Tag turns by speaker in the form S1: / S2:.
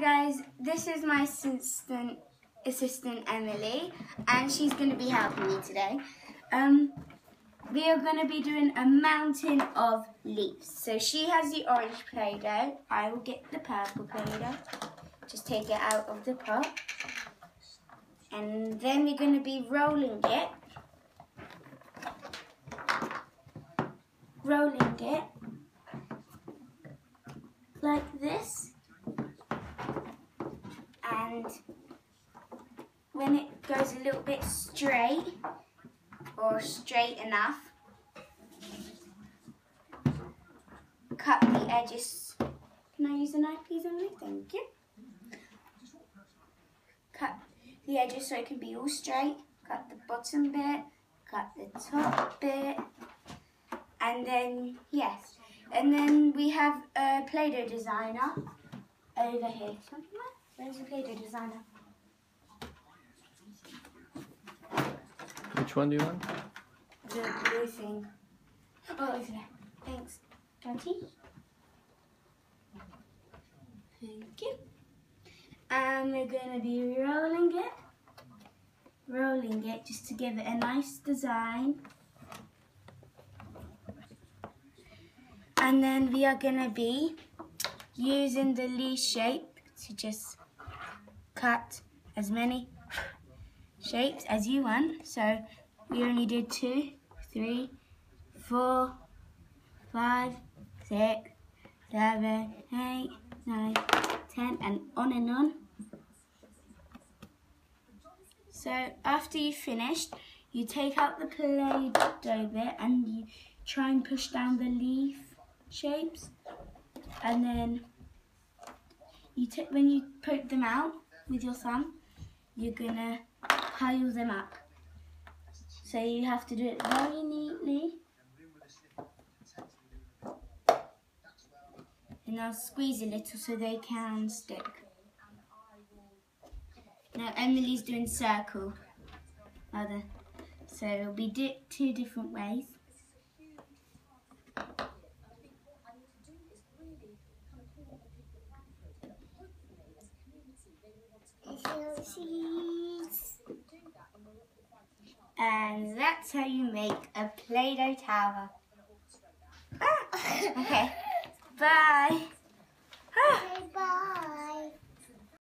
S1: Guys, this is my assistant Emily, and she's going to be helping me today. We are going to be doing a mountain of leaves. So she has the orange Play-Doh. I will get the purple Play-Doh. Just take it out of the pot. And then we're going to be rolling it. Like this. And when it goes a little bit straight, or straight enough, cut the edges. Can I use a knife, please, Emily? Thank you. Cut the edges so it can be all straight. Cut the bottom bit, cut the top bit, and then, yes. And then we have a Play-Doh designer over here. Where's the Play-Doh designer?
S2: Which one do you want?
S1: The blue thing. Oh, over there. Thanks. Auntie. Thank you. And we're going to be rolling it just to give it a nice design. And then we are going to be using the leaf shape to just cut as many shapes as you want. So we only did 2, 3, 4, 5, 6, 7, 8, 9, 10, and on. So after you've finished, you take out the Play-Doh bit and you try and push down the leaf shapes, and then when you poke them out with your thumb, you're gonna pile them up. So you have to do it very neatly. And I'll squeeze a little so they can stick. Now Emily's doing circle. So it'll be 2 different ways. And that's how you make a Play-Doh tower. Okay, bye.
S3: Bye.